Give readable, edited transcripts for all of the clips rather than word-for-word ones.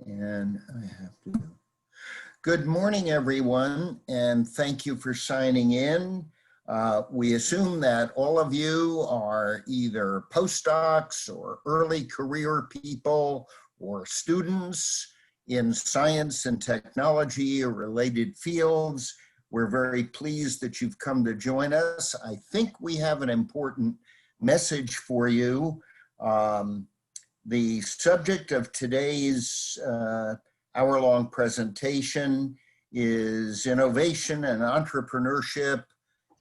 And I have to. Good morning, everyone, and thank you for signing in. We assume that all of you are either postdocs or early career people or students in science and technology or related fields. We're very pleased that you've come to join us. I think we have an important message for you. The subject of today's hour-long presentation is innovation and entrepreneurship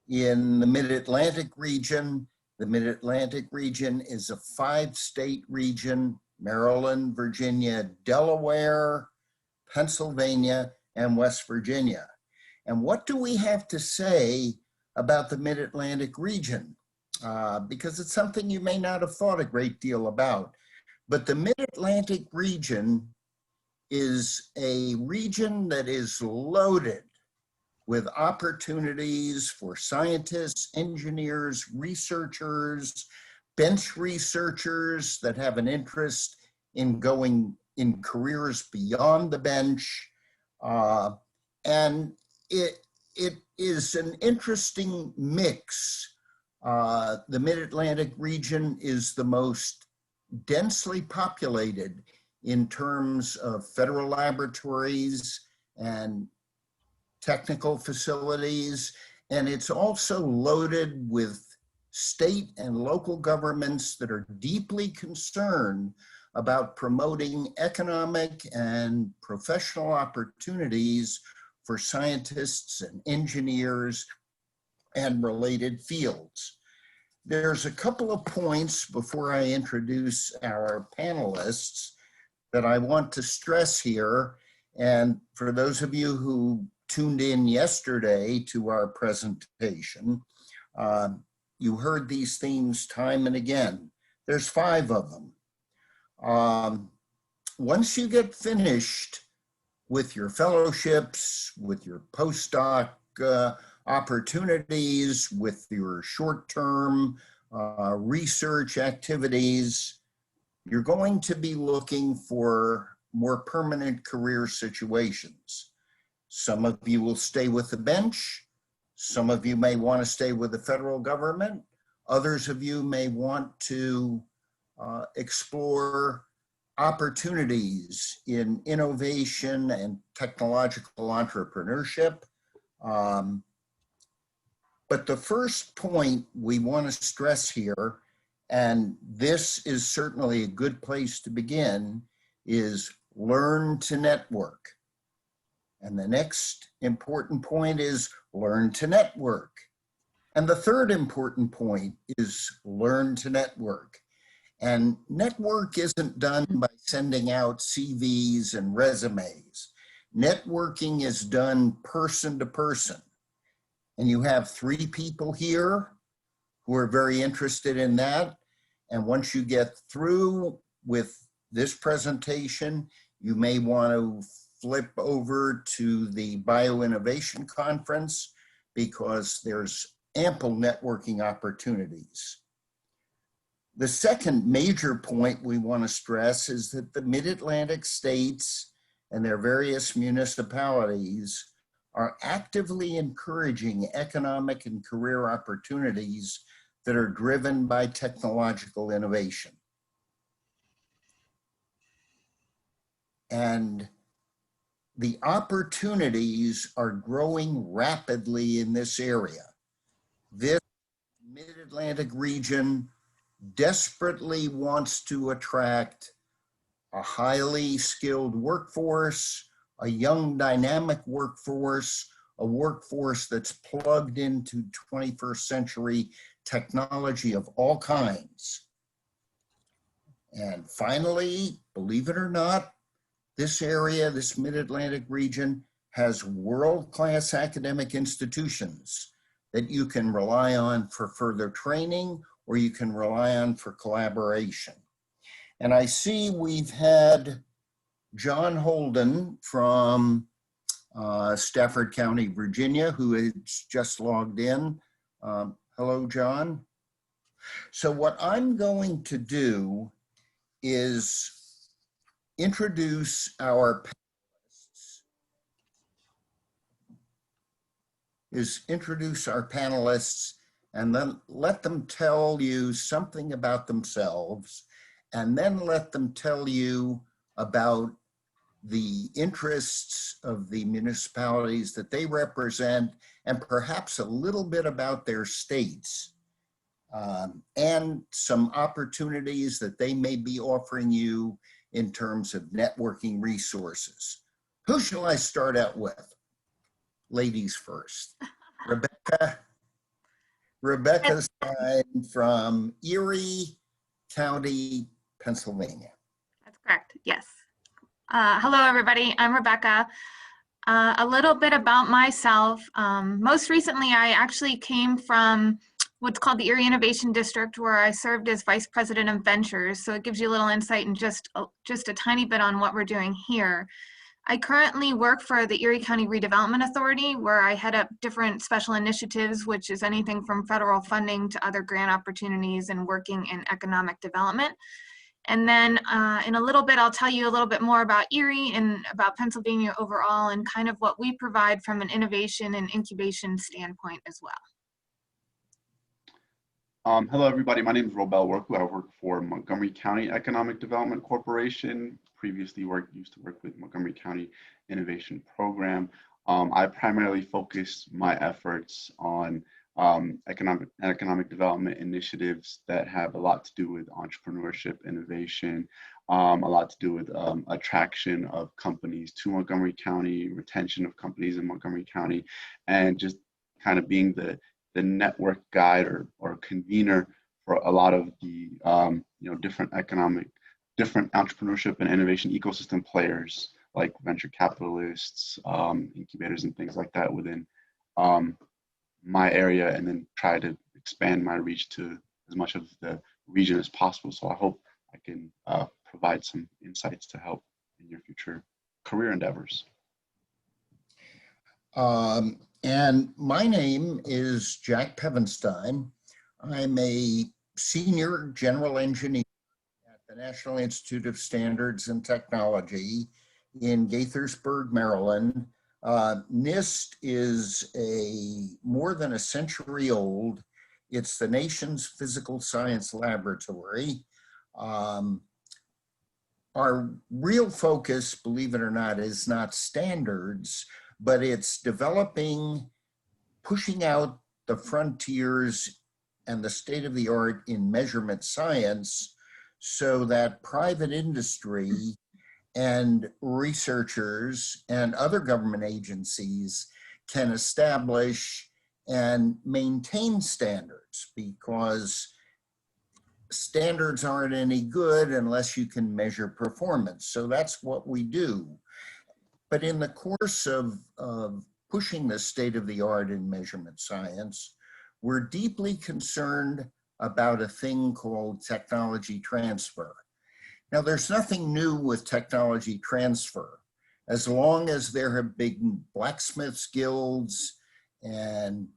in the Mid-Atlantic region. The Mid-Atlantic region is a 5-state region: Maryland, Virginia, Delaware, Pennsylvania, and West Virginia. And what do we have to say about the Mid-Atlantic region? Because it's something you may not have thought a great deal about. But the Mid-Atlantic region is a region that is loaded with opportunities for scientists, engineers, researchers, bench researchers that have an interest in going in careers beyond the bench. And it is an interesting mix. The Mid-Atlantic region is the most densely populated in terms of federal laboratories and technical facilities, and it's also loaded with state and local governments that are deeply concerned about promoting economic and professional opportunities for scientists and engineers and related fields. There's a couple of points before I introduce our panelists that I want to stress here. And for those of you who tuned in yesterday to our presentation, you heard these themes time and again. There's 5 of them. Once you get finished with your fellowships, with your postdoc opportunities, with your short-term research activities, you're going to be looking for more permanent career situations. Some of you will stay with the bench. Some of you may want to stay with the federal government. Others of you may want to explore opportunities in innovation and technological entrepreneurship. But the first point we want to stress here, and this is certainly a good place to begin, is learn to network. And the next important point is learn to network. And the third important point is learn to network. And network isn't done by sending out CVs and resumes. Networking is done person to person. And you have 3 people here who are very interested in that. And once you get through with this presentation, you may want to flip over to the Bioinnovation Conference because there's ample networking opportunities. The second major point we want to stress is that the Mid-Atlantic states and their various municipalities are actively encouraging economic and career opportunities that are driven by technological innovation. And the opportunities are growing rapidly in this area. This Mid-Atlantic region desperately wants to attract a highly skilled workforce, a young, dynamic workforce, a workforce that's plugged into 21st century technology of all kinds. And finally, believe it or not, this area, this Mid-Atlantic region, has world-class academic institutions that you can rely on for further training or you can rely on for collaboration. And I see we've had John Holden from Stafford County, Virginia, who has just logged in. Hello, John. So what I'm going to do is introduce our panelists and then let them tell you something about themselves, and then let them tell you about the interests of the municipalities that they represent, and perhaps a little bit about their states, and some opportunities that they may be offering you in terms of networking resources. Who shall I start out with? Ladies first. Rebecca Stein from Erie County, Pennsylvania. That's correct, yes. Hello, everybody. I'm Rebecca. A little bit about myself. Most recently, I actually came from what's called the Erie Innovation District, where I served as Vice President of Ventures. So it gives you a little insight and just a tiny bit on what we're doing here. I currently work for the Erie County Redevelopment Authority, where I head up different special initiatives, which is anything from federal funding to other grant opportunities and working in economic development. And then in a little bit, I'll tell you a little bit more about Erie and about Pennsylvania overall and kind of what we provide from an innovation and incubation standpoint as well. Hello, everybody. My name is Robel Worku. I work for Montgomery County Economic Development Corporation. Previously used to work with Montgomery County Innovation Program. I primarily focus my efforts on economic development initiatives that have a lot to do with entrepreneurship, innovation, a lot to do with attraction of companies to Montgomery County, retention of companies in Montgomery County, and just kind of being the network guide or convener for a lot of the different entrepreneurship and innovation ecosystem players like venture capitalists, incubators, and things like that within my area, and then try to expand my reach to as much of the region as possible. So I hope I can provide some insights to help in your future career endeavors. And my name is Jack Pevenstein. I'm a senior general engineer at the National Institute of Standards and Technology in Gaithersburg, Maryland. NIST is more than a century old. It's the nation's physical science laboratory. Our real focus, believe it or not, is not standards, but it's pushing out the frontiers and the state of the art in measurement science so that private industry and researchers and other government agencies can establish and maintain standards, because standards aren't any good unless you can measure performance. So that's what we do. But in the course of pushing the state of the art in measurement science, we're deeply concerned about a thing called technology transfer. Now, there's nothing new with technology transfer. As long as there have been blacksmiths guilds and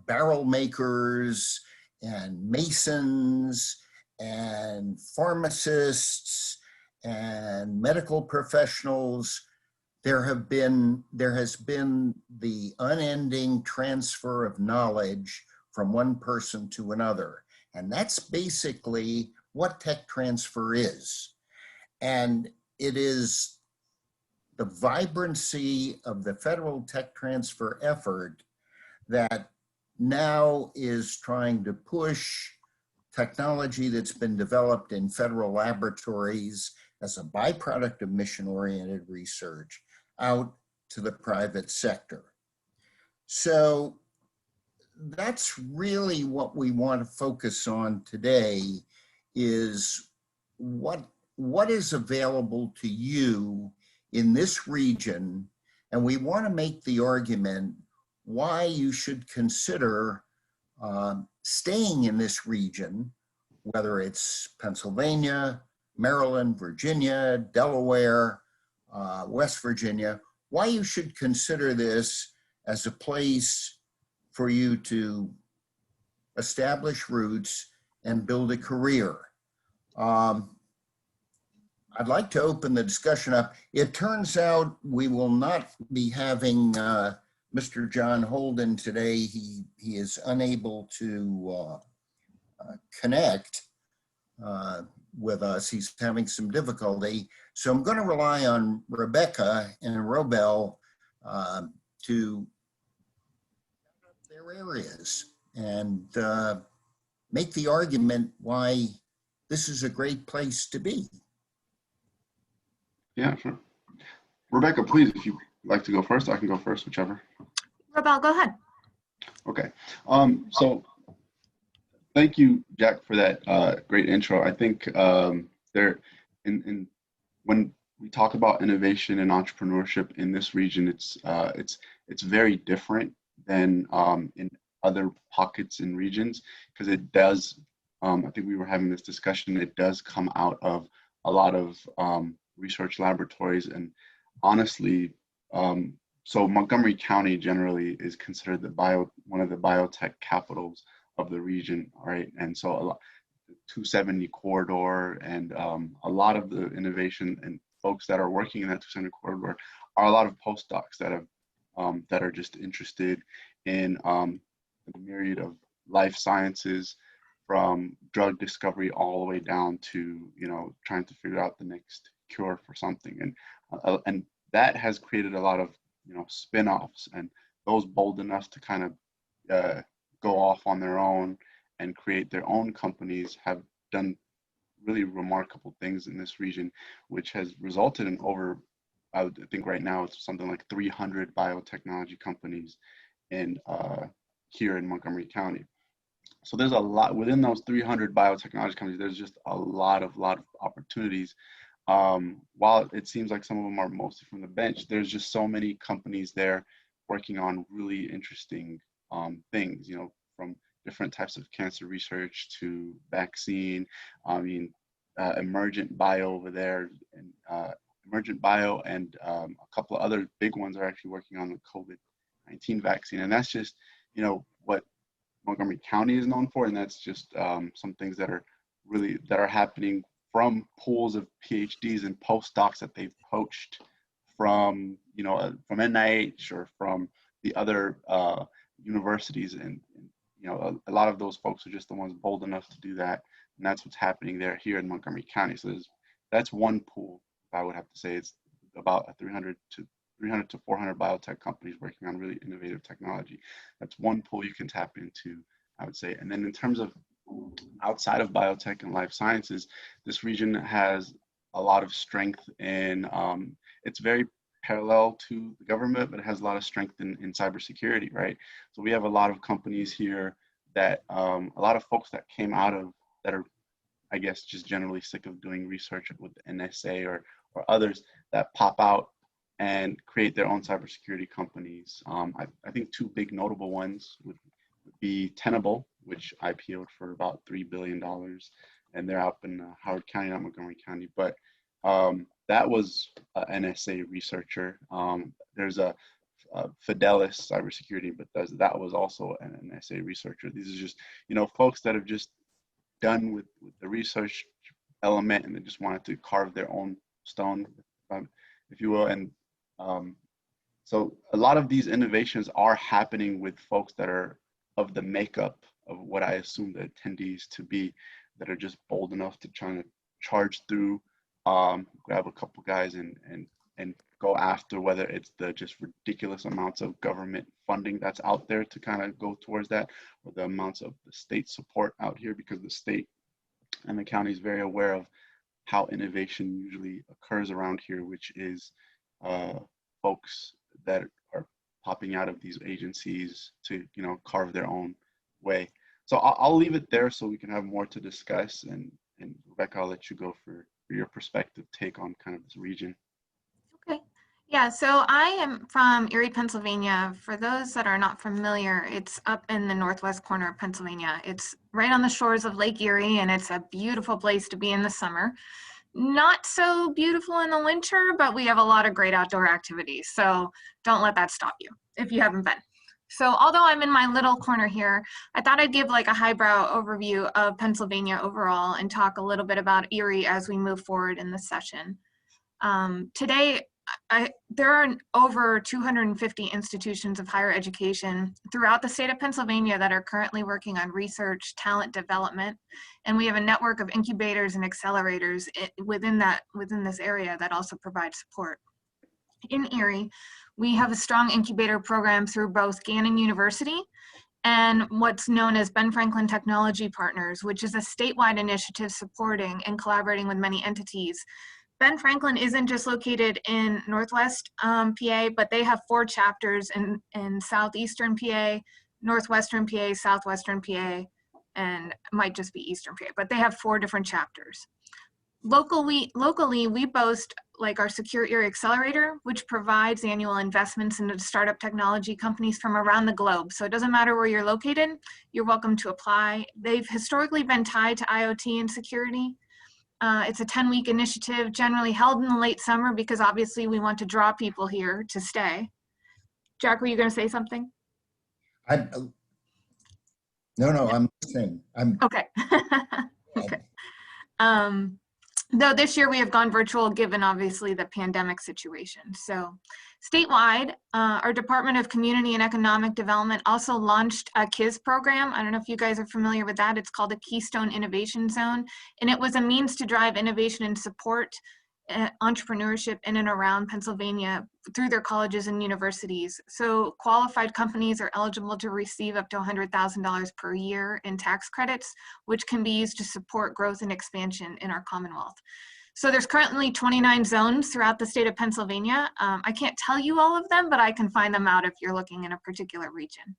barrel makers and masons and pharmacists and medical professionals, there has been the unending transfer of knowledge from one person to another. And that's basically what tech transfer is. And it is the vibrancy of the federal tech transfer effort that now is trying to push technology that's been developed in federal laboratories as a byproduct of mission-oriented research out to the private sector. So that's really what we want to focus on today, is what is available to you in this region. And we want to make the argument why you should consider staying in this region, whether it's Pennsylvania, Maryland, Virginia, Delaware, West Virginia, why you should consider this as a place for you to establish roots and build a career. I'd like to open the discussion up. It turns out we will not be having Mr. John Holden today. He is unable to connect with us. He's having some difficulty. So I'm going to rely on Rebecca and Robel to their areas and make the argument why this is a great place to be. Yeah, sure. Rebecca, please, if you'd like to go first, I can go first, whichever. Rebel, go ahead. Okay. So thank you, Jack, for that great intro. I think when we talk about innovation and entrepreneurship in this region, it's very different than in other pockets and regions, because it does. I think we were having this discussion. It does come out of a lot of research laboratories, and honestly, so Montgomery County generally is considered one of the biotech capitals of the region, right? And so a lot, the 270 corridor and a lot of the innovation and folks that are working in that 270 corridor are a lot of postdocs that are just interested in the myriad of life sciences, from drug discovery all the way down to, you know, trying to figure out the next cure for something. And that has created a lot of, you know, spin-offs, and those bold enough to kind of go off on their own and create their own companies have done really remarkable things in this region, which has resulted in I think right now it's something like 300 biotechnology companies here in Montgomery County. So there's a lot within those 300 biotechnology companies. There's just a lot of opportunities. While it seems like some of them are mostly from the bench, there's just so many companies there working on really interesting things, you know, from different types of cancer research to vaccine. I mean, Emergent Bio over there, and Emergent Bio and a couple of other big ones are actually working on the COVID-19 vaccine. And that's just, you know, what Montgomery County is known for, and that's just some things that are happening from pools of PhDs and postdocs that they've poached from, you know, from NIH or from the other universities, and you know, a lot of those folks are just the ones bold enough to do that, and that's what's happening here in Montgomery County. So that's one pool. I would have to say it's about 300 to 400 biotech companies working on really innovative technology. That's one pool you can tap into, I would say. And then in terms of outside of biotech and life sciences, this region has a lot of strength in, it's very parallel to the government, but it has a lot of strength in cybersecurity, right? So we have a lot of companies here that, a lot of folks that came out of, that are, I guess, just generally sick of doing research with the NSA or others, that pop out and create their own cybersecurity companies. I think two big notable ones would be Tenable, which IPO'd for about $3 billion, and they're up in Howard County, not Montgomery County. But that was an NSA researcher. There's a Fidelis Cybersecurity, but that was also an NSA researcher. These are just, you know, folks that have just done with the research element, and they just wanted to carve their own stone, if you will. And so a lot of these innovations are happening with folks that are of the makeup of what I assume the attendees to be, that are just bold enough to try to charge through, grab a couple guys and go after, whether it's the just ridiculous amounts of government funding that's out there to kind of go towards that, or the amounts of the state support out here, because the state and the county is very aware of how innovation usually occurs around here, which is folks that are popping out of these agencies to, you know, carve their own way. So I'll leave it there so we can have more to discuss. And Rebecca, I'll let you go for your perspective take on kind of this region. Okay. Yeah, so I am from Erie, Pennsylvania. For those that are not familiar, it's up in the northwest corner of Pennsylvania. It's right on the shores of Lake Erie, and it's a beautiful place to be in the summer. Not so beautiful in the winter, but we have a lot of great outdoor activities. So don't let that stop you if you haven't been. So although I'm in my little corner here, I thought I'd give like a highbrow overview of Pennsylvania overall and talk a little bit about Erie as we move forward in the session. Today, there are over 250 institutions of higher education throughout the state of Pennsylvania that are currently working on research, talent development, and we have a network of incubators and accelerators within this area that also provide support. In Erie, we have a strong incubator program through both Gannon University and what's known as Ben Franklin Technology Partners, which is a statewide initiative supporting and collaborating with many entities. Ben Franklin isn't just located in Northwest PA, but they have 4 chapters in Southeastern PA, Northwestern PA, Southwestern PA, and might just be Eastern PA, but they have 4 different chapters. Locally, we boast like our Secure Erie Accelerator, which provides annual investments into startup technology companies from around the globe. So it doesn't matter where you're located, you're welcome to apply. They've historically been tied to IoT and security. It's a 10-week initiative generally held in the late summer because obviously we want to draw people here to stay. Jack, were you going to say something? No, I'm listening. Okay. Okay. Though this year we have gone virtual given obviously the pandemic situation. So statewide, our Department of Community and Economic Development also launched a KIZ program. I don't know if you guys are familiar with that. It's called a Keystone Innovation Zone. And it was a means to drive innovation and support entrepreneurship in and around Pennsylvania through their colleges and universities. So qualified companies are eligible to receive up to $100,000 per year in tax credits, which can be used to support growth and expansion in our Commonwealth. So there's currently 29 zones throughout the state of Pennsylvania. I can't tell you all of them, but I can find them out if you're looking in a particular region.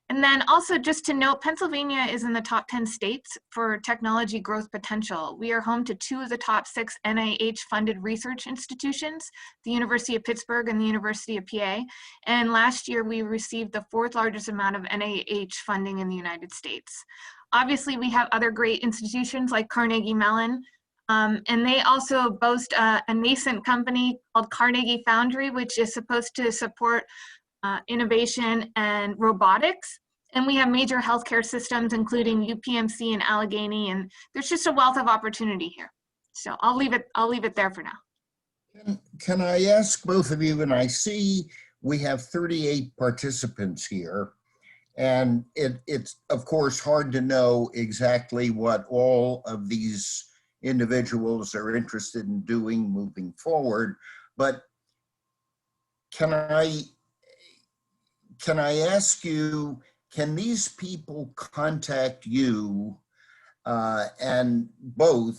And then also just to note, Pennsylvania is in the top 10 states for technology growth potential. We are home to 2 of the top 6 NIH-funded research institutions, the University of Pittsburgh and the University of PA. And last year, we received the 4th largest amount of NIH funding in the United States. Obviously, we have other great institutions like Carnegie Mellon, and they also boast a nascent company called Carnegie Foundry, which is supposed to support innovation and robotics. And we have major healthcare systems, including UPMC and Allegheny, and there's just a wealth of opportunity here. So I'll leave it there for now. Can I ask both of you, and I see we have 38 participants here, and it's of course hard to know exactly what all of these individuals are interested in doing moving forward, but can I ask you, can these people contact you and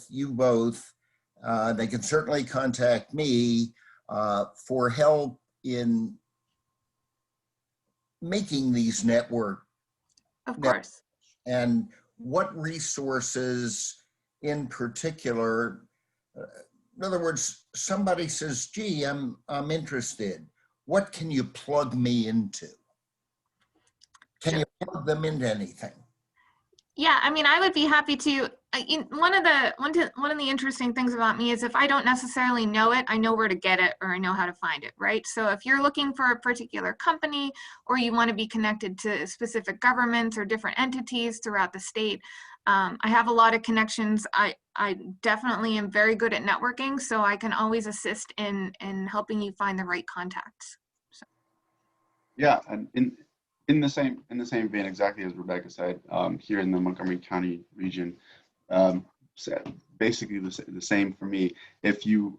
you both, they can certainly contact me for help in making these networks? Of course. And what resources in particular, in other words, somebody says, gee, I'm interested. What can you plug me into? Can you plug them into anything? Yeah, I mean, I would be happy to. One of the interesting things about me is if I don't necessarily know it, I know where to get it or I know how to find it, right? So if you're looking for a particular company or you want to be connected to specific governments or different entities throughout the state, I have a lot of connections. I definitely am very good at networking, so I can always assist in helping you find the right contacts. So. Yeah, and in the same vein, exactly as Rebecca said, here in the Montgomery County region, basically the same for me. If you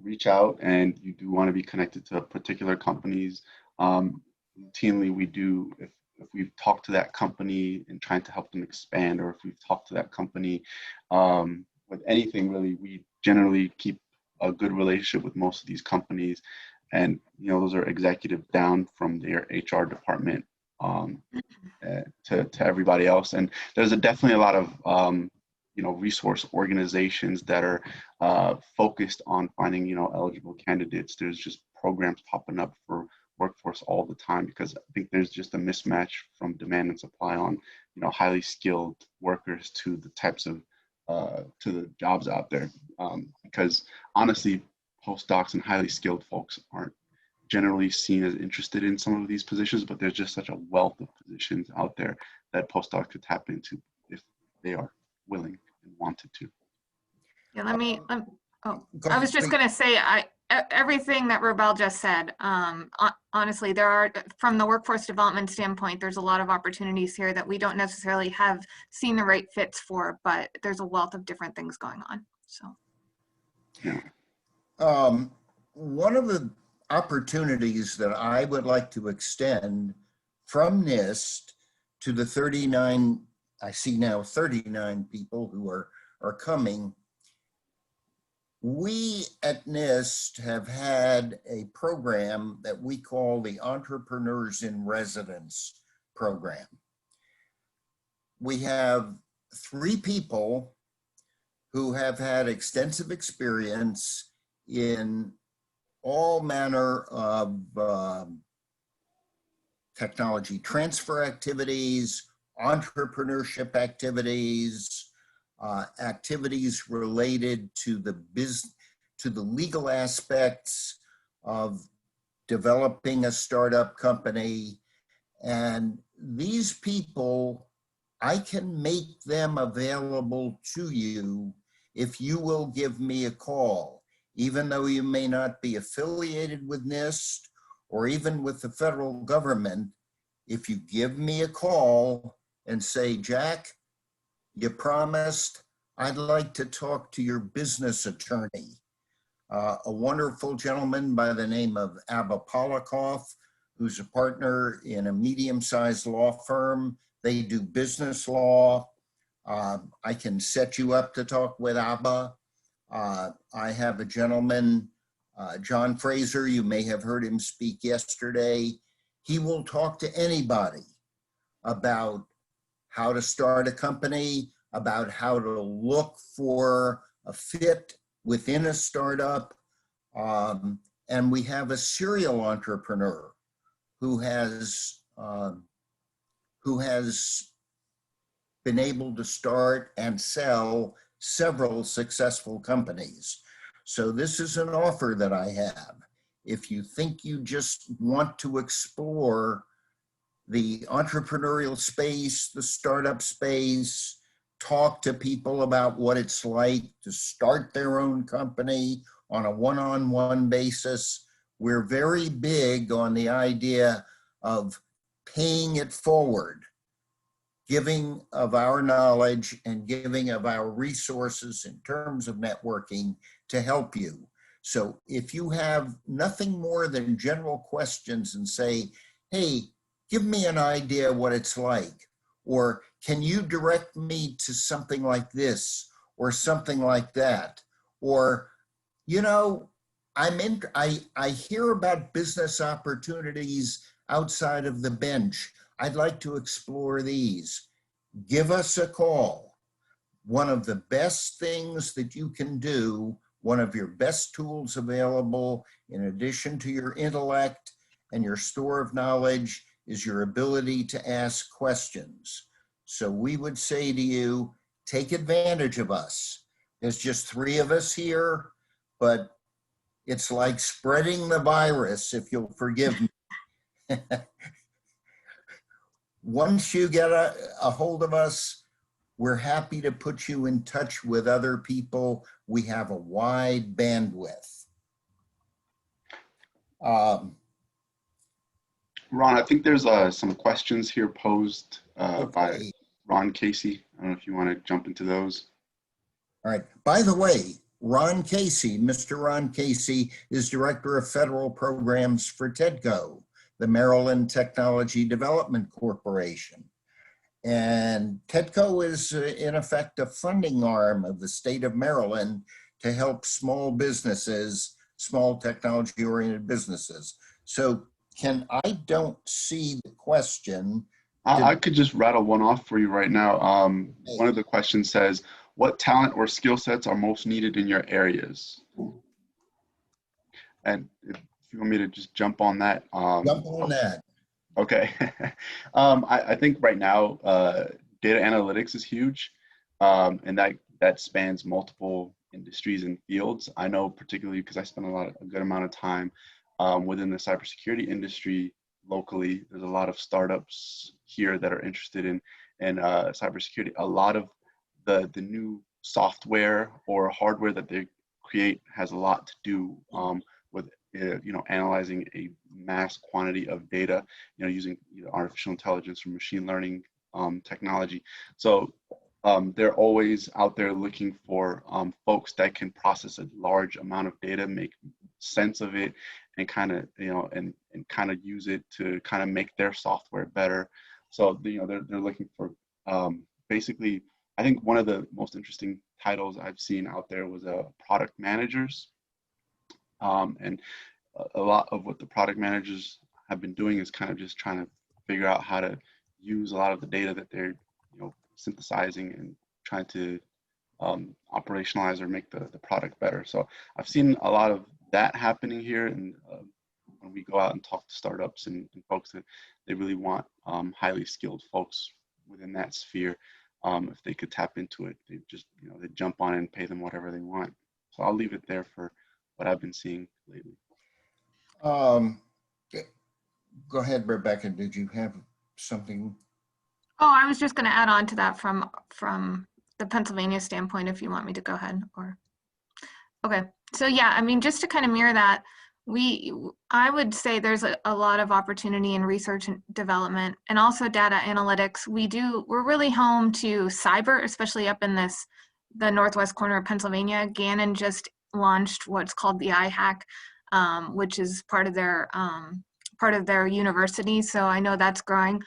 reach out and you do want to be connected to particular companies, routinely we do, if we've talked to that company and trying to help them expand, or if we've talked to that company with anything really, we generally keep a good relationship with most of these companies. And, you know, those are executives down from their HR department to everybody else. And there's definitely a lot of, you know, resource organizations that are focused on finding, you know, eligible candidates. There's just programs popping up for workforce all the time, because I think there's just a mismatch from demand and supply on, you know, highly skilled workers to the types of to the jobs out there. Because honestly, postdocs and highly skilled folks aren't generally seen as interested in some of these positions, but there's just such a wealth of positions out there that postdocs could tap into if they are willing and wanted to. Yeah, oh, Go I was ahead, just please. gonna say, everything that Robel just said, honestly, there are, from the workforce development standpoint, there's a lot of opportunities here that we don't necessarily have seen the right fits for, but there's a wealth of different things going on, so. Yeah. One of the opportunities that I would like to extend from NIST to the 39, I see now 39 people who are coming. We at NIST have had a program that we call the Entrepreneurs in Residence program. We have 3 people who have had extensive experience in all manner of technology transfer activities, entrepreneurship activities, activities related to the legal aspects of developing a startup company. And these people, I can make them available to you if you will give me a call, even though you may not be affiliated with NIST or even with the federal government. If you give me a call and say, Jack, you promised, I'd like to talk to your business attorney. A wonderful gentleman by the name of Abba Polikoff, who's a partner in a medium-sized law firm. They do business law. I can set you up to talk with Abba. I have a gentleman, John Fraser, you may have heard him speak yesterday. He will talk to anybody about how to start a company, about how to look for a fit within a startup. And we have a serial entrepreneur who has been able to start and sell several successful companies. So this is an offer that I have. If you think you just want to explore the entrepreneurial space, the startup space, talk to people about what it's like to start their own company on a one-on-one basis, we're very big on the idea of paying it forward, giving of our knowledge and giving of our resources in terms of networking to help you. So if you have nothing more than general questions and say, hey, give me an idea what it's like, or can you direct me to something like this or something like that, or, you know, I hear about business opportunities outside of the bench. I'd like to explore these. Give us a call. One of the best things that you can do, one of your best tools available, in addition to your intellect and your store of knowledge, is your ability to ask questions. So we would say to you, take advantage of us. There's just 3 of us here, but it's like spreading the virus, if you'll forgive me. Once you get a hold of us, we're happy to put you in touch with other people. We have a wide bandwidth. Ron, I think there's some questions here posed by Ron Casey. I don't know if you want to jump into those. All right. By the way, Ron Casey, Mr. Ron Casey, is Director of Federal Programs for TEDCO, the Maryland Technology Development Corporation. And TEDCO is, in effect, a funding arm of the state of Maryland to help small businesses, small technology-oriented businesses. So I don't see the question. I could just rattle one off for you right now. One of the questions says, what talent or skill sets are most needed in your areas? And if you want me to just jump on that. Jump on that. Okay. I think right now, data analytics is huge, and that spans multiple industries and fields. I know particularly because I spend a good amount of time within the cybersecurity industry locally. There's a lot of startups here that are interested in cybersecurity. A lot of the new software or hardware that they create has a lot to do with analyzing a mass quantity of data, using artificial intelligence or machine learning technology. So they're always out there looking for folks that can process a large amount of data, make sense of it, and kind of and kind of use it to kind of make their software better. So they're looking for basically, I think one of the most interesting titles I've seen out there was product managers, and a lot of what the product managers have been doing is kind of just trying to figure out how to use a lot of the data that they're synthesizing and trying to operationalize or make the product better. So I've seen a lot of that happening here, and when we go out and talk to startups and folks that they really want highly skilled folks within that sphere, if they could tap into it, they just they jump on it and pay them whatever they want. So I'll leave it there for what I've been seeing lately. Go ahead, Rebecca. Did you have something? Oh, I was just going to add on to that from the Pennsylvania standpoint, if you want me to go ahead. Or okay, so yeah, I mean, just to kind of mirror that, I would say there's a lot of opportunity in research and development and also data analytics. We're really home to cyber, especially up in the northwest corner of Pennsylvania. Gannon just launched what's called the iHack, which is part of their university. So I know that's growing.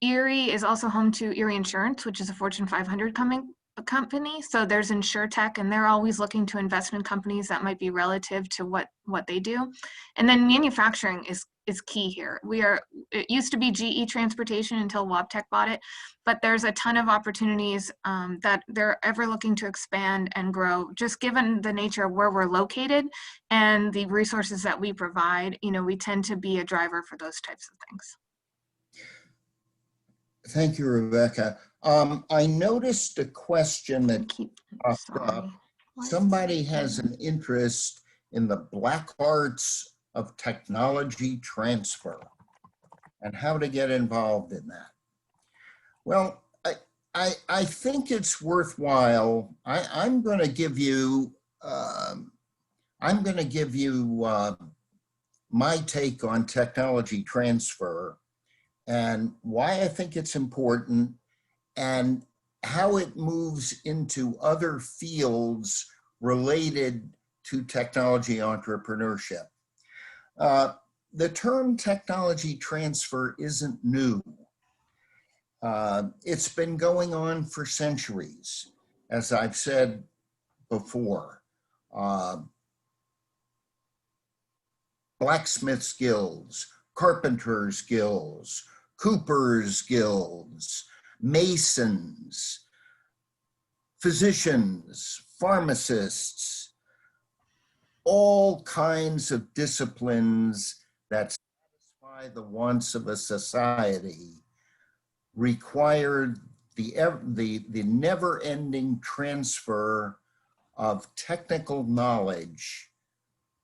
Erie is also home to Erie Insurance, which is a Fortune 500 company. So there's InsurTech, and they're always looking to invest in companies that might be relative to what they do. And then manufacturing is key here. It used to be GE Transportation until Wabtec bought it, but there's a ton of opportunities that they're ever looking to expand and grow, just given the nature of where we're located and the resources that we provide. We tend to be a driver for those types of things. Thank you, Rebecca. I noticed a question that popped up. Somebody has an interest in the black arts of technology transfer and how to get involved in that. Well, I think it's worthwhile. I'm going to give you my take on technology transfer and why I think it's important and how it moves into other fields related to technology entrepreneurship. The term technology transfer isn't new. It's been going on for centuries, as I've said before. Blacksmith guilds, carpenters guilds, coopers guilds, masons, physicians, pharmacists, all kinds of disciplines that satisfy the wants of a society required the never-ending transfer of technical knowledge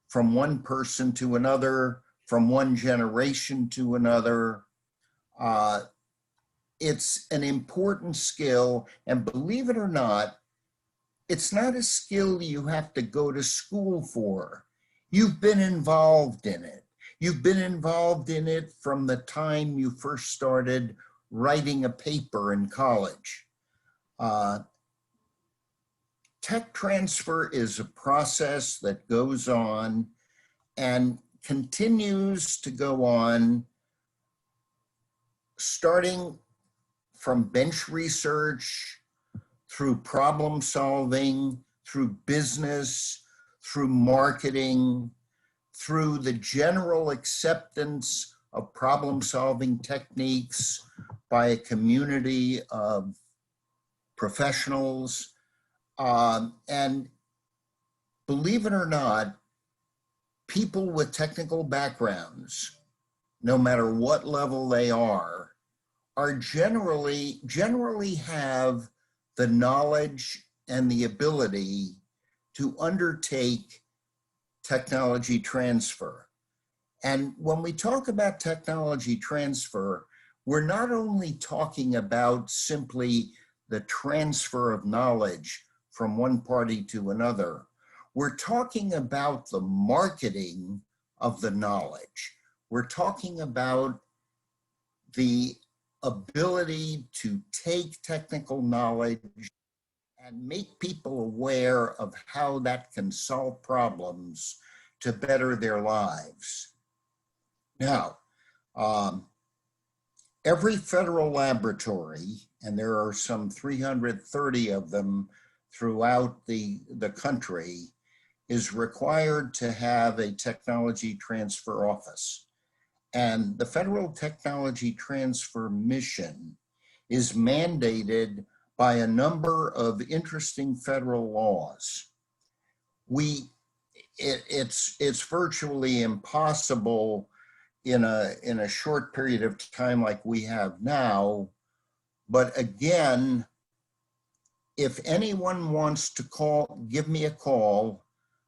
from one person to another, from one generation to another. It's an important skill, and believe it or not, it's not a skill you have to go to school for. You've been involved in it. You've been involved in it from the time you first started writing a paper in college. Tech transfer is a process that goes on and continues to go on, starting from bench research, through problem solving, through business, through marketing, through the general acceptance of problem solving techniques by a community of professionals. And believe it or not, people with technical backgrounds, no matter what level they are generally have the knowledge and the ability to undertake technology transfer. And when we talk about technology transfer, we're not only talking about simply the transfer of knowledge from one party to another, we're talking about the marketing of the knowledge. We're talking about the ability to take technical knowledge and make people aware of how that can solve problems to better their lives. Now, every federal laboratory, and there are some 330 of them throughout the country, is required to have a technology transfer office. And the Federal Technology Transfer Mission is mandated by a number of interesting federal laws. It's virtually impossible in a short period of time like we have now. But again, if anyone wants to give me a call,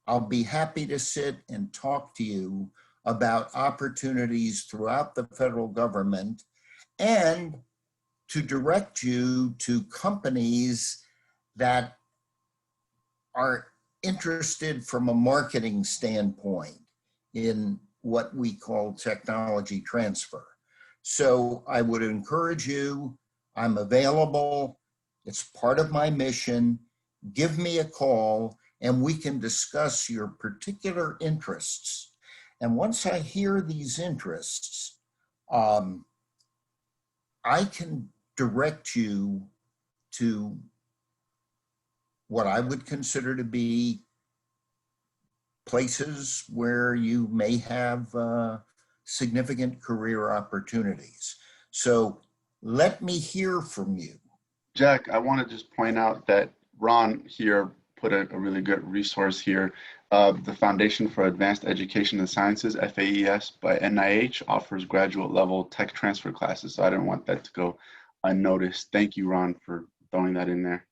I'll be happy to sit and talk to you about opportunities throughout the federal government and to direct you to companies that are interested from a marketing standpoint in what we call technology transfer. So I would encourage you, I'm available, it's part of my mission, give me a call and we can discuss your particular interests. And once I hear these interests, I can direct you to what I would consider to be places where you may have significant career opportunities. So let me hear from you. Jack, I want to just point out that Ron here put a really good resource here. The Foundation for Advanced Education and Sciences, FAES, by NIH offers graduate level tech transfer classes. So I didn't want that to go unnoticed. Thank you, Ron, for throwing that in there.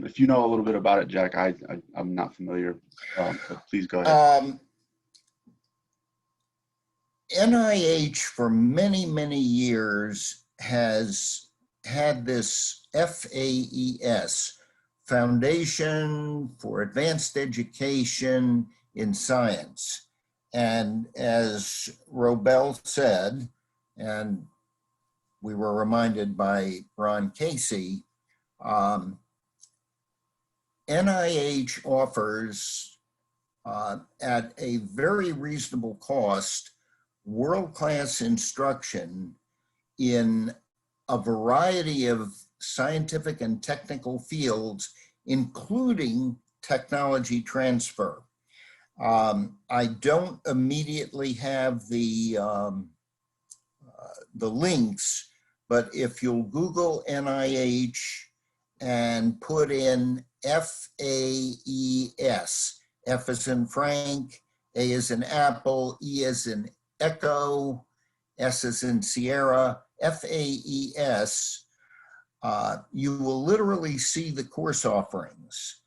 If you know a little bit about it, Jack, I'm not familiar, but please go ahead. NIH for many, many years has had this FAES, Foundation for Advanced Education in Science. And as Robel said, and we were reminded by Ron Casey, NIH offers at a very reasonable cost world-class instruction in a variety of scientific and technical fields, including technology transfer. I don't immediately have the links, but if you'll Google NIH and put in FAES, F as in Frank, A as in Apple, E as in Echo, S as in Sierra, FAES, you will literally see the course offerings.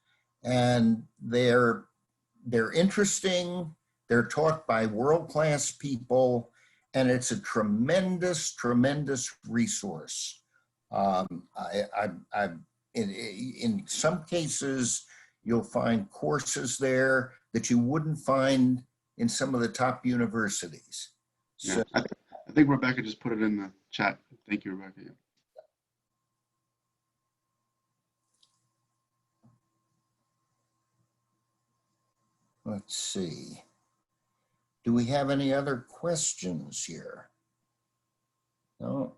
And they're interesting, they're taught by world-class people, and it's a tremendous, tremendous resource. In some cases, you'll find courses there that you wouldn't find in some of the top universities. Yeah, So, I think Rebecca just put it in the chat. Thank you, Rebecca. Yeah. let's see. Do we have any other questions here? No.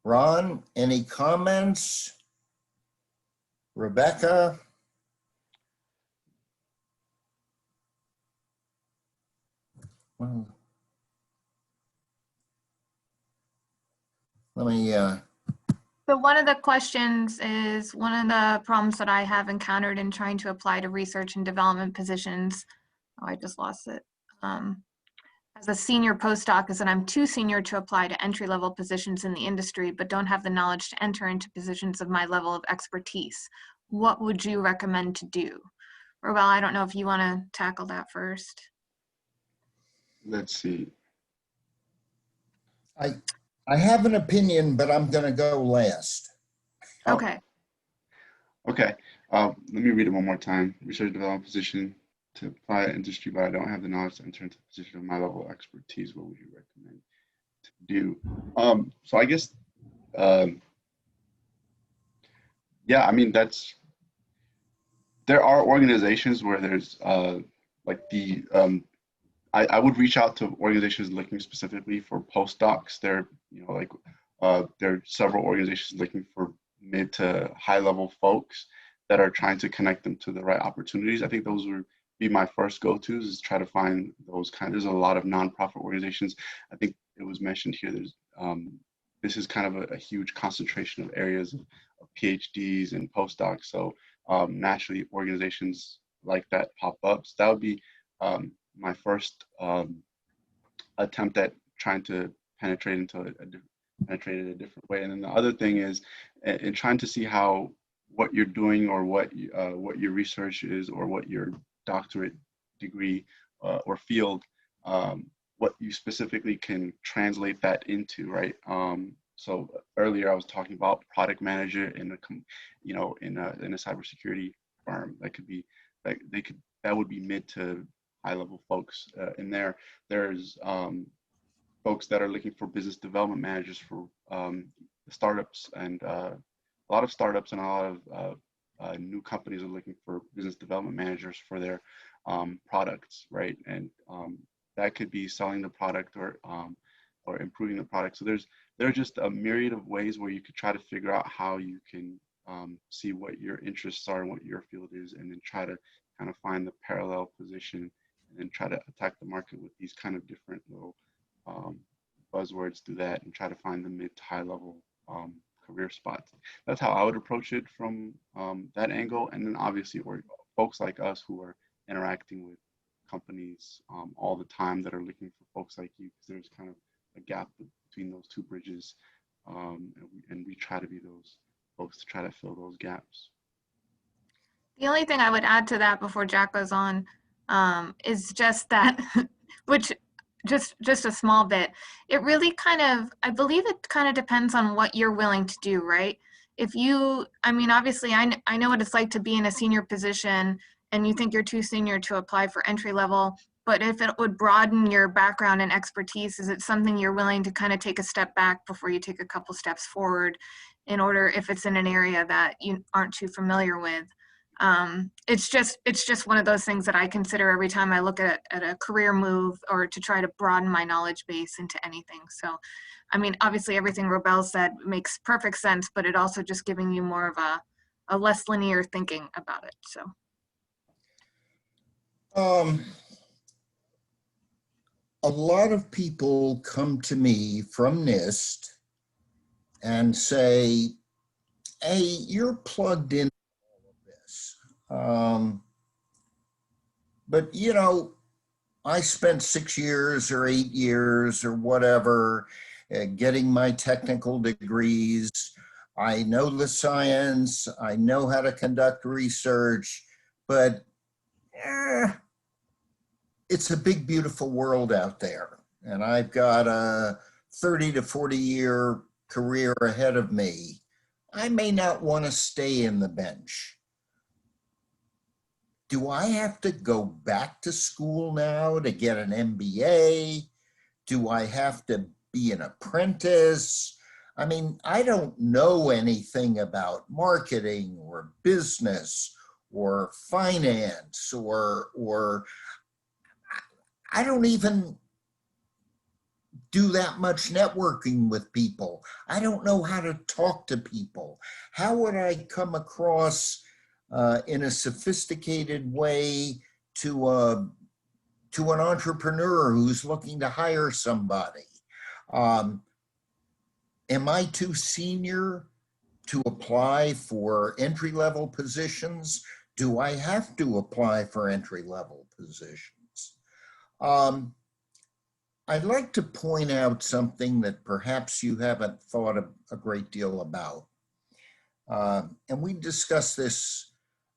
Ron, any comments? Rebecca? Well, let me, So one of the questions is, one of the problems that I have encountered in trying to apply to research and development positions, oh, I just lost it, as a senior postdoc, is that I'm too senior to apply to entry-level positions in the industry, but don't have the knowledge to enter into positions of my level of expertise. What would you recommend to do? Robel, I don't know if you want to tackle that first. Let's see. I have an opinion, but I'm going to go last. Oh, Okay. okay. Let me read it one more time. Research development position to apply at industry, but I don't have the knowledge to enter into a position of my level of expertise. What would you recommend to do? So I guess, yeah, I mean, there are organizations where there's like I would reach out to organizations looking specifically for postdocs. There, there are several organizations looking for mid to high level folks that are trying to connect them to the right opportunities. I think those would be my first go-tos, is try to find those there's a lot of nonprofit organizations. I think it was mentioned here, this is kind of a huge concentration of areas of PhDs and postdocs. So naturally organizations like that pop up. So that would be my first attempt at trying to penetrate into penetrate it a different way. And then the other thing is in trying to see how what you're doing, or what your research is, or what your doctorate degree or field, what you specifically can translate that into, right? So earlier I was talking about product manager in a cybersecurity firm. That could be that would be mid to high level folks in there. There's folks that are looking for business development managers for startups, and a lot of startups and a lot of new companies are looking for business development managers for their products, right? And that could be selling the product or improving the product. So there are just a myriad of ways where you could try to figure out how you can see what your interests are and what your field is, and then try to kind of find the parallel position, and then try to attack the market with these kind of different little buzzwords through that, and try to find the mid to high level career spots. That's how I would approach it from that angle. And then obviously folks like us who are interacting with companies all the time that are looking for folks like you, because there's kind of a gap between those two bridges, and we try to be those folks to try to fill those gaps. The only thing I would add to that before Jack goes on is just that, which just a small bit. It really I believe it kind of depends on what you're willing to do, right? If you, I mean, obviously I know what it's like to be in a senior position and you think you're too senior to apply for entry level, but if it would broaden your background and expertise, is it something you're willing to kind of take a step back before you take a couple steps forward, in order, if it's in an area that you aren't too familiar with? It's just one of those things that I consider every time I look at a career move, or to try to broaden my knowledge base into anything. So, I mean, obviously everything Robel said makes perfect sense, but it also just giving you more of a less linear thinking about it. So. A lot of people come to me from NIST and say, hey, you're plugged in all of this. But you know, I spent 6 years or 8 years or whatever getting my technical degrees. I know the science, I know how to conduct research, but it's a big, beautiful world out there. And I've got a 30 to 40 year career ahead of me. I may not want to stay in the bench. Do I have to go back to school now to get an MBA? Do I have to be an apprentice? I mean, I don't know anything about marketing or business or finance, or I don't even do that much networking with people. I don't know how to talk to people. How would I come across in a sophisticated way to an entrepreneur who's looking to hire somebody? Am I too senior to apply for entry-level positions? Do I have to apply for entry-level positions? I'd like to point out something that perhaps you haven't thought a great deal about. And we discussed this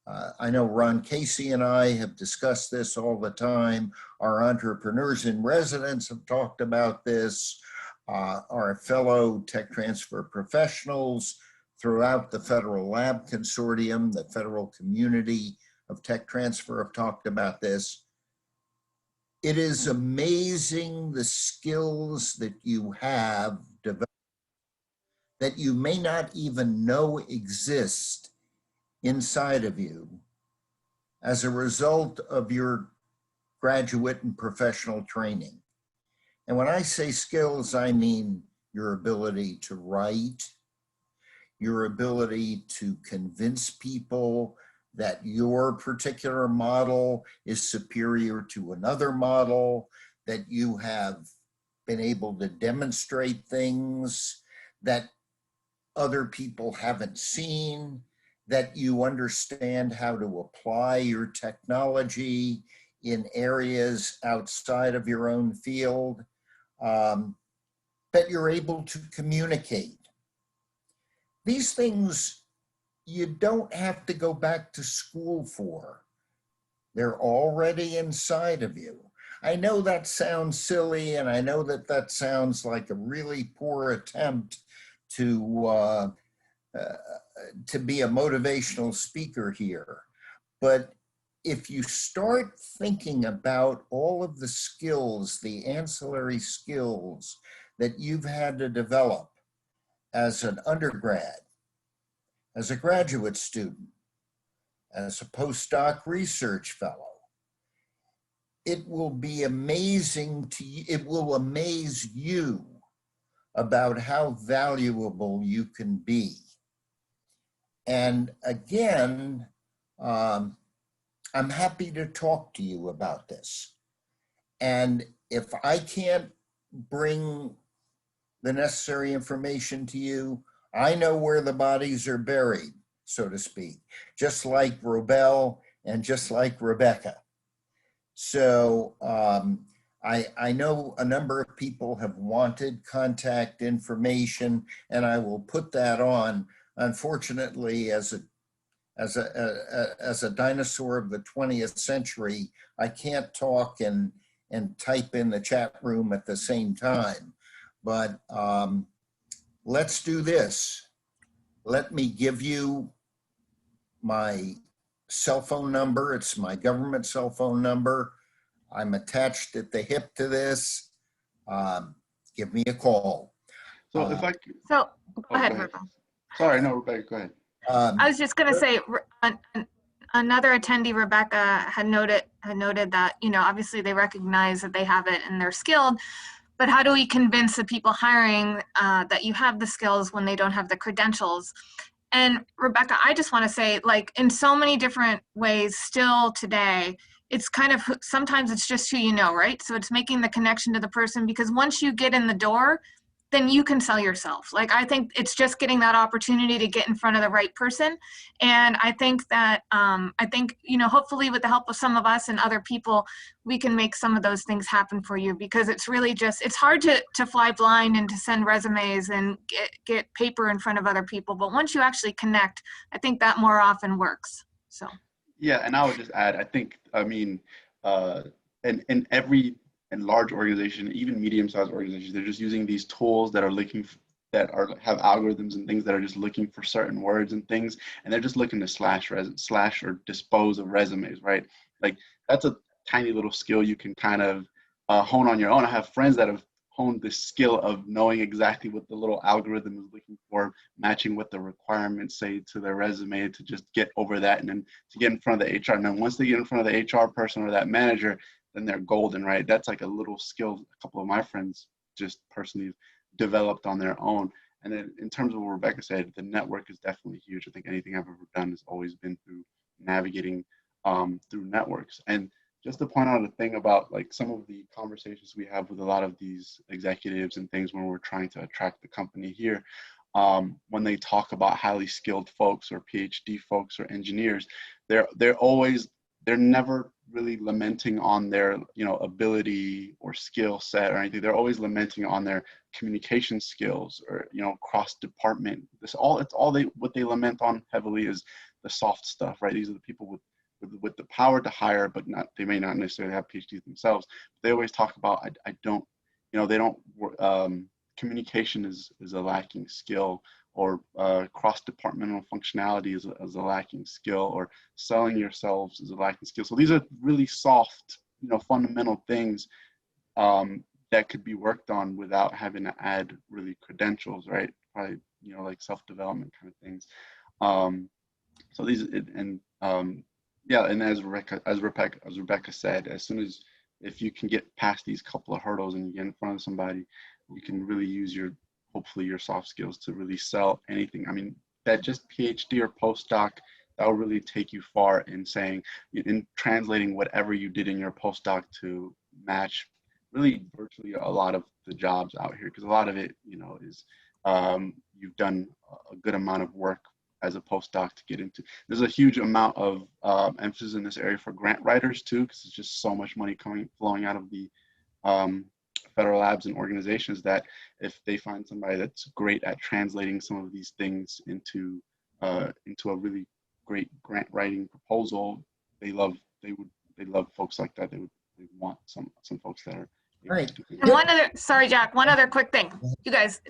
I know Ron Casey and I have discussed this all the time. Our entrepreneurs in residence have talked about this. Our fellow tech transfer professionals throughout the Federal Lab Consortium, the federal community of tech transfer have talked about this. It is amazing the skills that you have developed that you may not even know exist inside of you as a result of your graduate and professional training. And when I say skills, I mean your ability to write, your ability to convince people that your particular model is superior to another model, that you have been able to demonstrate things that other people haven't seen, that you understand how to apply your technology in areas outside of your own field, that you're able to communicate. These things you don't have to go back to school for. They're already inside of you. I know that sounds silly, and I know that that sounds like a really poor attempt to be a motivational speaker here. But if you start thinking about all of the skills, the ancillary skills that you've had to develop as an undergrad, as a graduate student, as a postdoc research fellow, it will be amazing to you, it will amaze you about how valuable you can be. And again, I'm happy to talk to you about this. And if I can't bring the necessary information to you, I know where the bodies are buried, so to speak, just like Robel and just like Rebecca. So I know a number of people have wanted contact information, and I will put that on. Unfortunately, as a dinosaur of the 20th century, I can't talk and type in the chat room at the same time. But let's do this. Let me give you my cell phone number. It's my government cell phone number. I'm attached at the hip to this. Give me a call. So if I could, So go ahead, go ahead. Rebecca. Sorry, no, Rebecca, go ahead. I was just going to say, another attendee, Rebecca, had noted that, you know, obviously they recognize that they have it and they're skilled, but how do we convince the people hiring that you have the skills when they don't have the credentials? And Rebecca, I just want to say, like, in so many different ways still today, it's kind of, sometimes it's just who you know, right? So it's making the connection to the person, because once you get in the door, then you can sell yourself. Like, I think it's just getting that opportunity to get in front of the right person. And I think that, you know, hopefully with the help of some of us and other people, we can make some of those things happen for you, because it's really just, it's hard to fly blind and to send resumes and get paper in front of other people. But once you actually connect, I think that more often works, so. Yeah, and I would just add, I think, I mean, in every large organization, even medium-sized organizations, they're just using these tools that are have algorithms and things that are just looking for certain words and things, and they're just looking to slash or dispose of resumes, right? Like, that's a tiny little skill you can kind of hone on your own. I have friends that have honed this skill of knowing exactly what the little algorithm is looking for, matching what the requirements say to their resume, to just get over that and then to get in front of the HR. And then once they get in front of the HR person or that manager, then they're golden, right? That's like a little skill a couple of my friends just personally developed on their own. And then in terms of what Rebecca said, the network is definitely huge. I think anything I've ever done has always been through navigating through networks. And just to point out a thing about like some of the conversations we have with a lot of these executives and things when we're trying to attract the company here, when they talk about highly skilled folks or PhD folks or engineers, they're never really lamenting on their, you know, ability or skill set or anything. They're always lamenting on their communication skills or, you know, cross department. What they lament on heavily is soft stuff, right? These are the people with the power to hire, but they may not necessarily have PhDs themselves. They always talk about, I don't, they don't, communication is a lacking skill, or cross-departmental functionality is a lacking skill, or selling yourselves is a lacking skill. So these are really soft, fundamental things that could be worked on without having to add really credentials, right? Probably, like self-development kind of things. So these, yeah, and as Rebecca said, if you can get past these couple of hurdles and you get in front of somebody, you can really use hopefully your soft skills to really sell anything. I mean, that just PhD or postdoc, that will really take you far in translating whatever you did in your postdoc to match really virtually a lot of the jobs out here, because a lot of it, is you've done a good amount of work as a postdoc to get into. There's a huge amount of emphasis in this area for grant writers too, because there's just so much money flowing out of the federal labs and organizations, that if they find somebody that's great at translating some of these things into a really great grant writing proposal, they love folks like that. They want some folks that are. Right. And sorry, Jack, one other quick thing. You guys,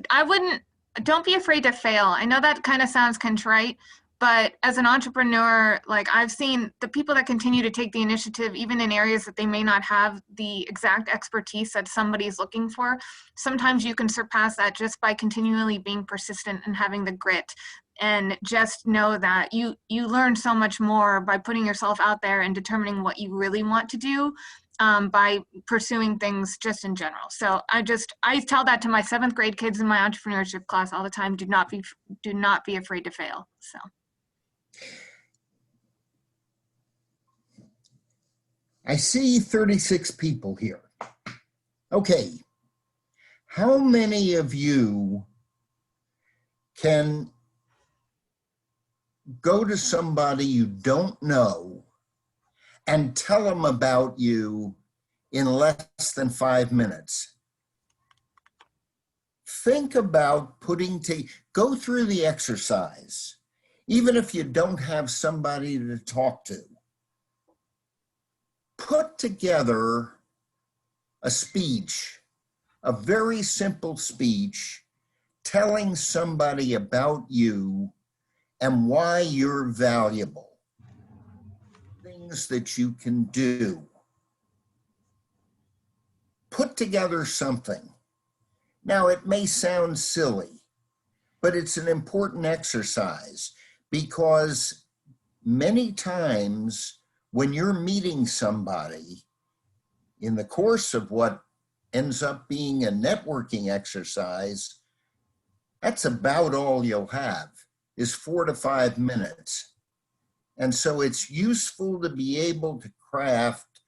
don't be afraid to fail. I know that kind of sounds contrite, but as an entrepreneur, like, I've seen the people that continue to take the initiative, even in areas that they may not have the exact expertise that somebody's looking for. Sometimes you can surpass that just by continually being persistent and having the grit. And just know that you learn so much more by putting yourself out there and determining what you really want to do, by pursuing things just in general. So I tell that to my 7th grade kids in my entrepreneurship class all the time. Do not be afraid to fail. So. I see 36 people here. Okay. How many of you can go to somebody you don't know and tell them about you in less than 5 minutes? Think about go through the exercise, even if you don't have somebody to talk to. Put together a speech, a very simple speech, telling somebody about you and why you're valuable. Things that you can do. Put together something. Now, it may sound silly, but it's an important exercise, because many times when you're meeting somebody in the course of what ends up being a networking exercise, that's about all you'll have, is 4 to 5 minutes. And so it's useful to be able to craft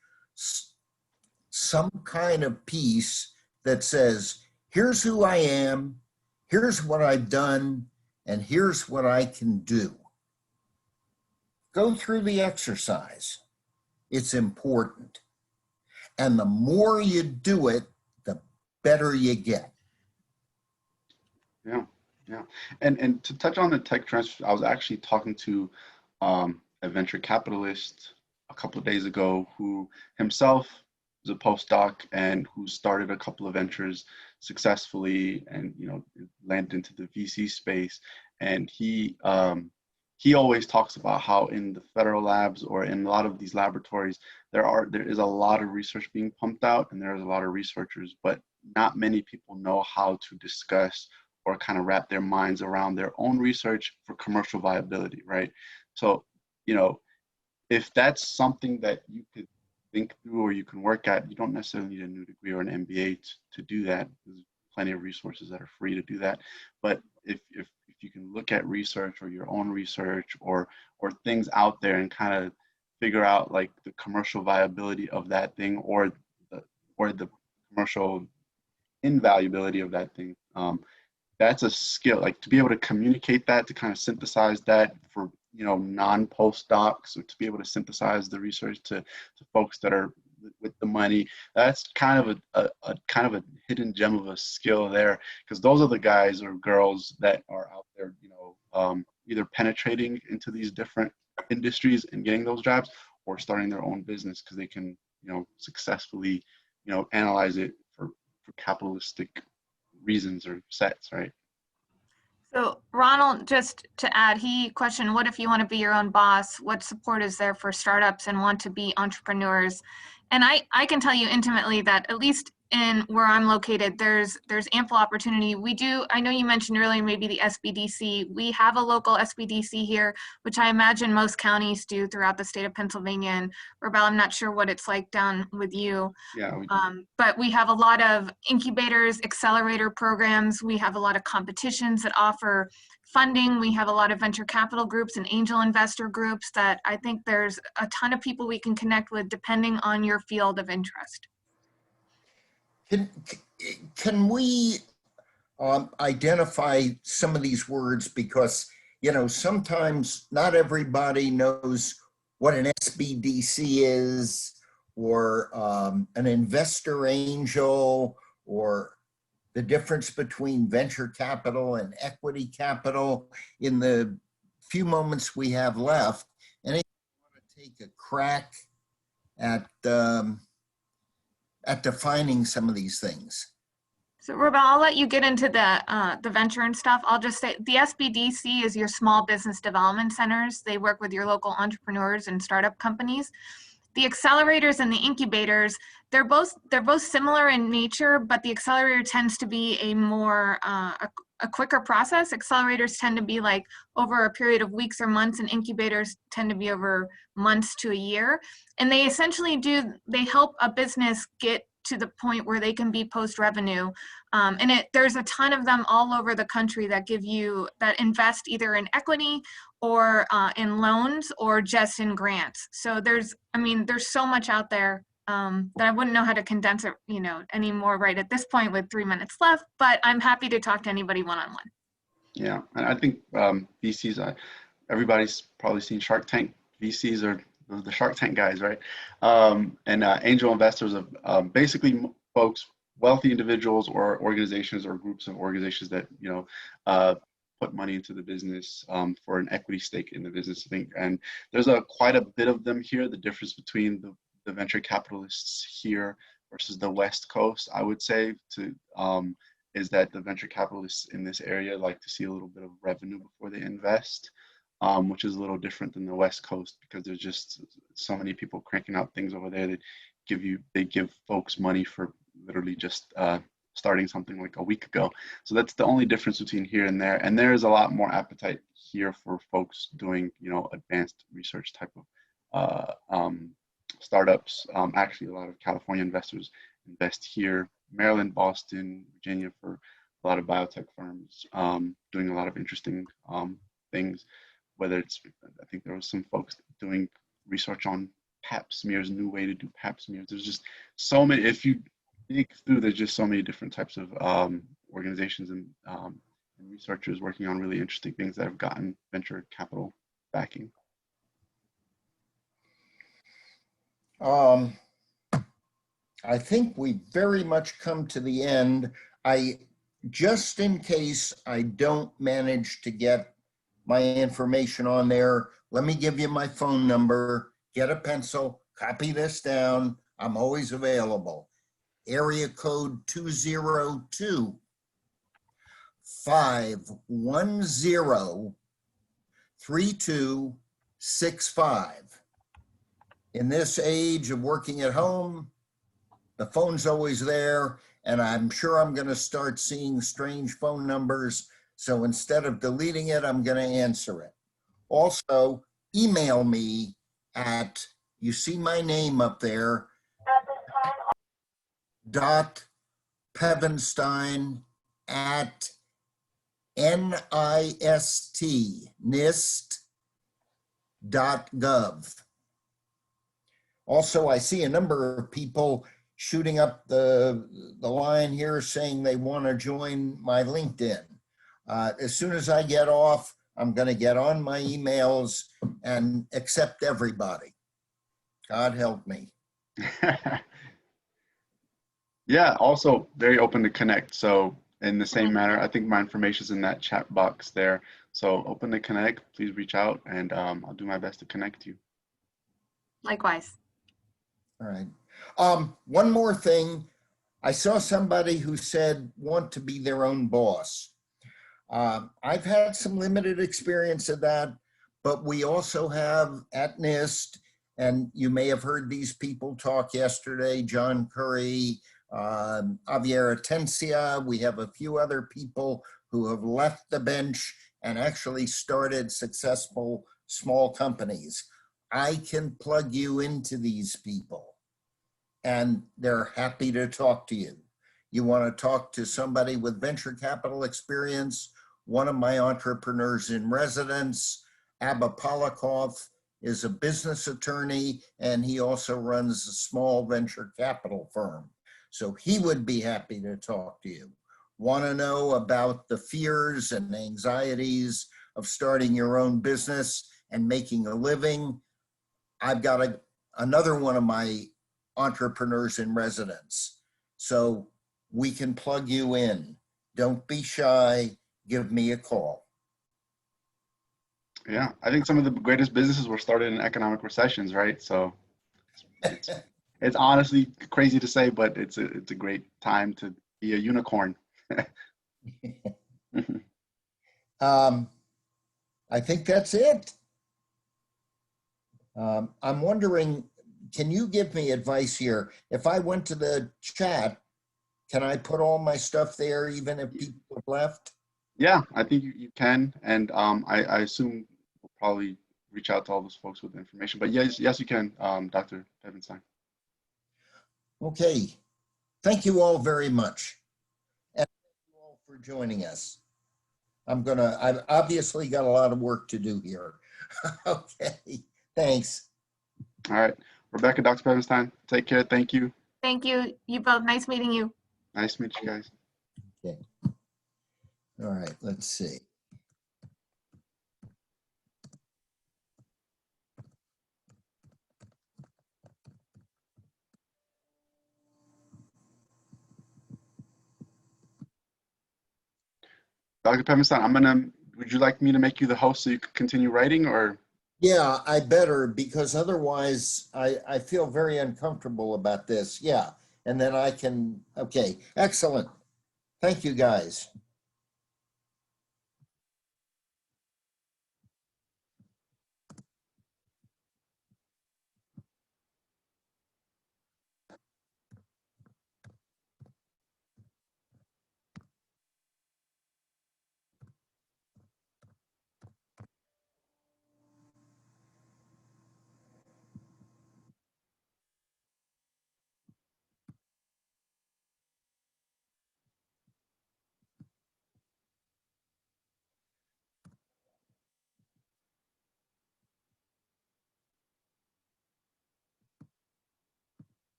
some kind of piece that says, here's who I am, here's what I've done, and here's what I can do. Go through the exercise. It's important. And the more you do it, the better you get. Yeah. And to touch on the tech transfer, I was actually talking to a venture capitalist a couple of days ago who himself is a postdoc and who started a couple of ventures successfully and landed into the VC space. And he always talks about how in the federal labs or in a lot of these laboratories there is a lot of research being pumped out, and there's a lot of researchers, but not many people know how to discuss or kind of wrap their minds around their own research for commercial viability, right? So, if that's something that you could think through or you can work at, you don't necessarily need a new degree or an MBA to do that. There's plenty of resources that are free to do that. But if you can look at research or your own research or things out there and kind of figure out like the commercial viability of that thing or the commercial invaluability of that thing, that's a skill, like to be able to communicate that, to kind of synthesize that for non-postdocs, or to be able to synthesize the research to folks that are with the money. That's kind of a hidden gem of a skill there, because those are the guys or girls that are out there either penetrating into these different industries and getting those jobs, or starting their own business because they can, successfully, analyze it for capitalistic reasons or sets, right? So Ronald, just to add, he questioned, what if you want to be your own boss? What support is there for startups and want to be entrepreneurs? And I can tell you intimately that at least in where I'm located, there's ample opportunity. I know you mentioned earlier maybe the SBDC. We have a local SBDC here, which I imagine most counties do throughout the state of Pennsylvania. And Rebel, I'm not sure what it's like down with you. Yeah, we do. But we have a lot of incubators, accelerator programs. We have a lot of competitions that offer funding. We have a lot of venture capital groups and angel investor groups that I think there's a ton of people we can connect with depending on your field of interest. Can we identify some of these words, because sometimes not everybody knows what an SBDC is, or an investor angel, or the difference between venture capital and equity capital. In the few moments we have left, and I want to take a crack at defining some of these things. So Rebel, I'll let you get into the venture and stuff. I'll just say the SBDC is your small business development centers. They work with your local entrepreneurs and startup companies. The accelerators and the incubators, they're both similar in nature, but the accelerator tends to be a more a quicker process. Accelerators tend to be like over a period of weeks or months, and incubators tend to be over months to a year. And they essentially they help a business get to the point where they can be post-revenue. There's a ton of them all over the country that invest either in equity or in loans or just in grants. So there's so much out there that I wouldn't know how to condense it, anymore right at this point with 3 minutes left, but I'm happy to talk to anybody one-on-one. Yeah, and I think VCs, everybody's probably seen Shark Tank. VCs are the Shark Tank guys, right? And angel investors are basically folks, wealthy individuals or organizations or groups of organizations that put money into the business for an equity stake in the business. I think, and there's quite a bit of them here. The difference between the venture capitalists here versus the West Coast, I would say, is that the venture capitalists in this area like to see a little bit of revenue before they invest. Which is a little different than the West Coast, because there's just so many people cranking out things over there that they give folks money for literally just starting something like a week ago. So that's the only difference between here and there. And there is a lot more appetite here for folks doing, advanced research type of startups. Actually, a lot of California investors invest here, Maryland, Boston, Virginia, for a lot of biotech firms doing a lot of interesting things. Whether it's, I think there was some folks doing research on pap smears, new way to do pap smears. There's just so many, if you dig through, there's just so many different types of organizations and researchers working on really interesting things that have gotten venture capital backing. I think we very much come to the end. Just in case I don't manage to get my information on there, let me give you my phone number. Get a pencil, copy this down. I'm always available. Area code 202-510-3265. In this age of working at home, the phone's always there, and I'm sure I'm going to start seeing strange phone numbers. So instead of deleting it, I'm going to answer it. Also, email me at, you see my name up there, .Pevenstein at NIST.gov. Also, I see a number of people shooting up the line here saying they want to join my LinkedIn. As soon as I get off, I'm going to get on my emails and accept everybody. God help me. Yeah, also very open to connect. So in the same manner. I think my information is in that chat box there. So open to connect, please reach out, and I'll do my best to connect you. Likewise. All right. One more thing. I saw somebody who said want to be their own boss. I've had some limited experience of that, but we also have at NIST, and you may have heard these people talk yesterday, John Curry, Javier Atencia. We have a few other people who have left the bench and actually started successful small companies. I can plug you into these people and they're happy to talk to you. You want to talk to somebody with venture capital experience, one of my entrepreneurs in residence, Abba Polikoff, is a business attorney, and he also runs a small venture capital firm. So he would be happy to talk to you. Want to know about the fears and anxieties of starting your own business and making a living? I've got another one of my entrepreneurs in residence. So we can plug you in. Don't be shy. Give me a call. Yeah, I think some of the greatest businesses were started in economic recessions, right? So it's honestly crazy to say, but it's a great time to be a unicorn. I think that's it. I'm wondering, can you give me advice here? If I went to the chat, can I put all my stuff there even if people have left? Yeah, I think you can. And I assume we'll probably reach out to all those folks with information. But yes, you can, Dr. Evanstein. Okay. Thank you all very much. And thank you all for joining us. I've obviously got a lot of work to do here. Okay. Thanks. All right. Rebecca, Dr. Evanstein, take care. Thank you. Thank you. You both. Nice meeting you. Nice to meet you guys. Okay. All right, let's see. Dr. Pemberstein, would you like me to make you the host so you can continue writing, or? Yeah, I better, because otherwise I feel very uncomfortable about this. Yeah, and then I can, okay, excellent. Thank you, guys.